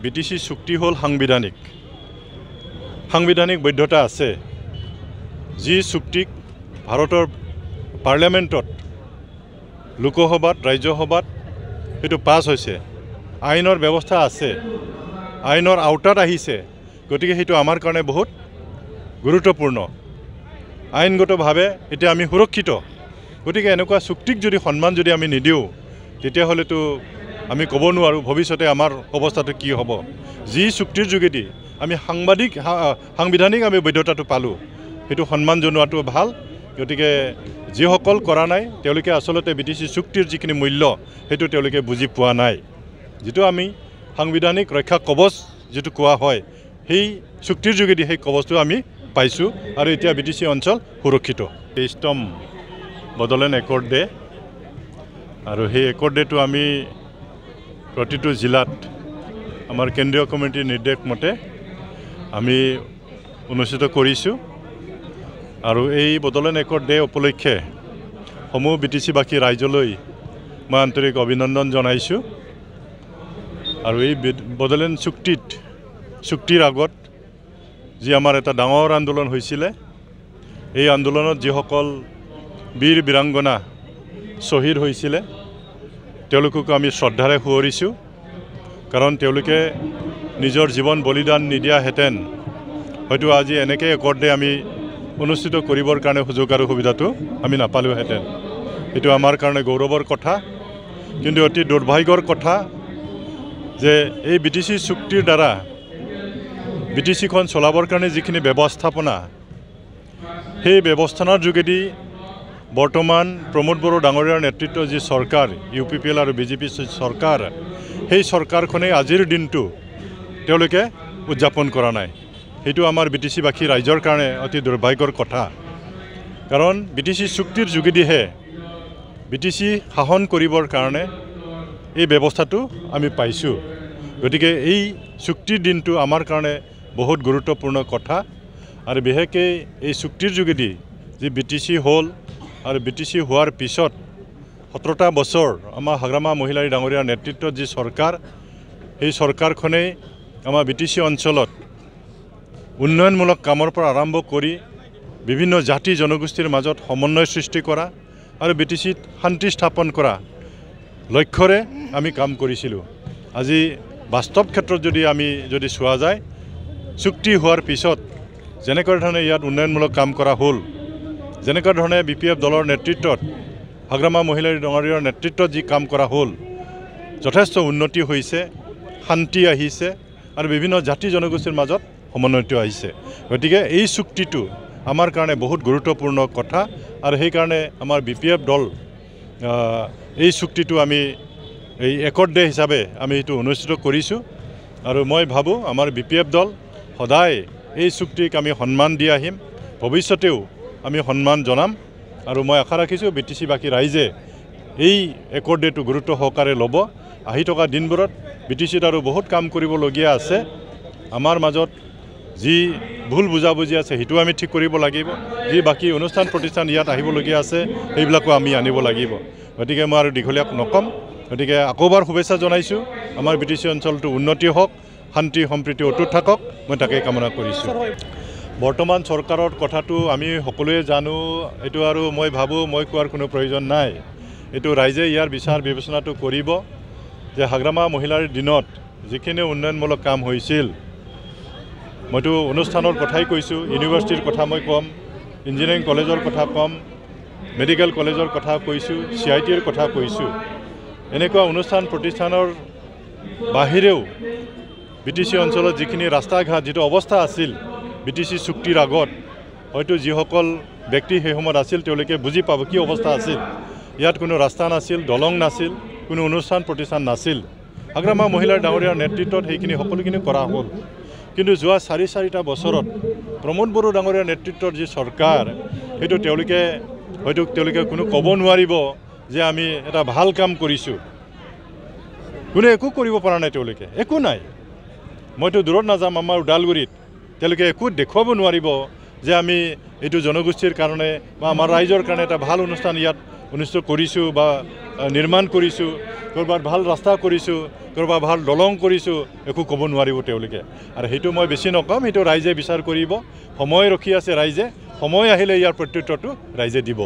BTC চুক্তি হল সাংবিধানিক বৈধতা আছে যি চুক্তিক ভাৰতৰ পাৰ্লিয়ামেণ্টত লোকসভাত ৰাজ্যসভাত এটো পাছ হৈছে আইনৰ ব্যৱস্থা আছে আইনৰ আওতাত আহিছে গতিকে হেতু আমাৰ কাৰণে বহুত গুৰুত্বপূৰ্ণ আইনগতভাৱে এতিয়া আমি সুৰক্ষিত গতিকে এনেকুৱা চুক্তিক যদি সন্মান যদি আমি নিদিও তেতিয়া হলেতো আমি ক'ব নোৱাৰো ভৱিষ্যতে আমাৰ অৱস্থাটো কি হ'ব যি চুক্তিৰ যোগেদি আমি সাংবিধানিক আমি বৈধতাটো পালো হেতু সন্মান জনোৱাটো ভাল গতিকে যিসকল কৰা নাই তেওঁলোকে আসলতে বিটিসি চুক্তিৰ যিখিনি মূল্য হেতু তেওঁলোকে বুজি পোৱা নাই যেটো আমি সাংবিধানিক ৰক্ষা কবচ যেটো কোৱা হয় সেই চুক্তিৰ যোগেদি সেই কবচটো আমি পাইছো আৰু এতিয়া বিটিসি অঞ্চল সুৰক্ষিত 23তম বদলেন একৰ্ড ডে আৰু সেই একৰ্ড ডেটো আমি প্ৰতিটো জিলাত আমাৰ কেন্দ্ৰীয় কমিটিৰ নিৰ্দেশ মতে আমি অনুষ্ঠিত কৰিছো আৰু এই বদলেন একৰ্ড ডে উপলক্ষে সমূহ বিটিসিবাসী ৰাইজলৈ মই আন্তৰিক অভিনন্দন জনাইছো আৰু এই বদলেন চুক্তিৰ আগত যি আমাৰ এটা ডাঙৰ আন্দোলন হৈছিল এই আন্দোলনত যিসকল বীৰ বীৰাংগনা শহীদ হৈছিল তেওঁলোকক আমি শ্ৰদ্ধাৰে সুঁৱৰিছো কাৰণ তেওঁলোকে নিজৰ জীৱন বলিদান নিদিয়া হেতেন হয়তো আজি এনেকে একৰ্ড ডে আমি অনুষ্ঠিত কৰিবৰ কাৰণে সুযোগ আৰু সুবিধাটো আমি নাপালো হেতেন এটো আমাৰ কাৰণে গৌৰৱৰ কথা কিন্তু অতি দুৰ্ভাগ্যৰ কথা যে এই বিটিসি চুক্তিৰ দ্বাৰা বিটিসিখন চলাবৰ কাৰণে যিখিনি ব্যৱস্থাপনা সেই ব্যৱস্থানৰ যোগেদি বৰ্তমান প্ৰমোদ বড়ো ডাঙৰীয়াৰ নেতৃত্বৰ যি চৰকাৰ ইউপিপিএল আৰু বিজেপি চৰকাৰ সেই চৰকাৰখনে আজিৰ দিনটো তেওঁলোকে উদযাপন কৰা নাই হেতু আমাৰ বিটিসিবাসী ৰাইজৰ কাৰণে অতি দুৰ্ভাগ্যৰ কথা কাৰণ বিটিসি চুক্তিৰ যোগেদিহে বিটিসি শাসন কৰিবৰ কাৰণে এই ব্যৱস্থাটো আমি পাইছো গতিকে এই চুক্তিৰ দিনটো আমাৰ কাৰণে বহুত গুৰুত্বপূৰ্ণ কথা আৰু বিশেষকৈ এই চুক্তিৰ যোগেদি যি বিটিসি হল আৰু বিটিসি হোৱাৰ পিছত 17টা বছৰ আমাৰ হাগ্ৰামা মহিলাৰী ডাঙৰীয়াৰ নেতৃত্বত যি চৰকাৰ এই চৰকাৰখনে আমাৰ বিটিসি অঞ্চলত উন্নয়নমূলক কামৰ পৰা আৰম্ভ কৰি বিভিন্ন জাতি জনগোষ্ঠীৰ মাজত সমন্বয় সৃষ্টি কৰা আৰু বিটিসিত শান্তি স্থাপন কৰা লক্ষ্যৰে আমি কাম কৰিছিলো আজি বাস্তৱ ক্ষেত্ৰত যদি চোৱা যায় চুক্তি হোৱাৰ পিছত যেনেকৈ ধৰণে ইয়াত উন্নয়নমূলক কাম কৰা হ'ল যেনেকৈ ধৰণে বিপিএফ দলৰ নেতৃত্বত হাগ্ৰামা মহিলাৰী ডাঙৰীয়াৰ নেতৃত্বত যি কাম কৰা হ'ল যথেষ্ট উন্নতি হৈছে শান্তি আহিছে আৰু বিভিন্ন জাতি জনগোষ্ঠীৰ মাজত সমন্বয়টো আহিছে গতিকে এই চুক্তিটো আমাৰ কাৰণে বহুত গুৰুত্বপূৰ্ণ কথা আৰু সেই কাৰণে আমাৰ বিপিএফ দল এই চুক্তিটো আমি এই একৰ্ড ডে হিচাপে আমি এটো অনুষ্ঠিত কৰিছো আৰু মই ভাবো আমাৰ বিপিএফ দল সদায় এই চুক্তিক আমি সন্মান দি আহিম ভৱিষ্যতেও আমি সন্মান জনাম আৰু মই আশা ৰাখিছো বিটিসিবাসী ৰাইজে এই একৰ্ড ডেটো গুৰুত্ব সহকাৰে ল'ব আহি থকা দিনবোৰত বিটিসিত আৰু বহুত কাম কৰিবলগীয়া আছে আমাৰ মাজত যি ভুল বুজাবুজি আছে হেতু আমি ঠিক কৰিব লাগিব যি বাকি অনুষ্ঠান প্ৰতিষ্ঠান ইয়াত আহিবলগীয়া আছে সেইবিলাকো আমি আনিব লাগিব গতিকে মই আৰু দীঘলীয়া নকম গতিকে আকৌবাৰ শুভেচ্ছা জনাইছো আমাৰ বিটিসি অঞ্চলটো উন্নতি হওক শান্তি সম্প্ৰীতি অটুট থাকক মই তাকে কামনা কৰিছো বৰ্তমান চৰকাৰৰ কথাটো আমি সকলোৱে জানো এটো আৰু মই ভাবো মই কোৱাৰ কোনো প্ৰয়োজন নাই এটো ৰাইজে ইয়াৰ বিচাৰ বিবেচনাটো কৰিব যে হাগ্ৰামা মহিলাৰ দিনত যিখিনি উন্নয়নমূলক কাম হৈছিল মইতো অনুষ্ঠানৰ কথাই কৈছো ইউনিভাৰ্চিটিৰ কথা মই কম ইঞ্জিনিয়াৰিং কলেজৰ কথা কম মেডিকেল কলেজৰ কথা কৈছো সিআইটিৰ কথা কৈছো এনেকুৱা অনুষ্ঠান প্ৰতিষ্ঠানৰ বাহিৰেও বিটিসি অঞ্চলত যিখিনি ৰাস্তা ঘাট যেটো অৱস্থা আছিল বিটিসি চুক্তিৰ আগত হয়তো যিসকল ব্যক্তি সেই সময়ত আছিল তেওঁলোকে বুজি পাব কি অৱস্থা আছিল ইয়াত কোনো ৰাস্তা নাছিল দলং নাছিল কোনো অনুষ্ঠান প্ৰতিষ্ঠান নাছিল হাগ্ৰামা মহিলাৰ ডাঙৰীয়াৰ নেতৃত্বত সেইখিনি সকলোখিনি কৰা হ'ল কিন্তু যোৱা 4টা বছৰত প্ৰমোদ বড়ো ডাঙৰীয়াৰ নেতৃত্বৰ যি চৰকাৰ হেতু তেওঁলোকে কোনো ক'ব নোৱাৰিব যে আমি এটা ভাল কাম কৰিছো কোনো একো কৰিব পৰা নাই তেওঁলোকে একো নাই মইতো দূৰত নাযাম আমাৰ উদালগুৰিত তেওঁলোকে একো দেখুৱাব নোৱাৰিব যে আমি এইটো জনগোষ্ঠীৰ কাৰণে বা আমাৰ ৰাইজৰ কাৰণে এটা ভাল অনুষ্ঠান ইয়াত অনুষ্ঠিত কৰিছো বা নিৰ্মাণ কৰিছোঁ, ক'ৰবাত ভাল ৰাস্তা কৰিছোঁ, ক'ৰবাত ভাল দলং কৰিছোঁ, একো ক'ব নোৱাৰিব তেওঁলোকে। আৰু সেইটো মই বেছি নকম, সেইটো ৰাইজে বিচাৰ কৰিব। সময় ৰখি আছে ৰাইজে, সময় আহিলে ইয়াৰ প্ৰত্যুত্তৰটো ৰাইজে দিব।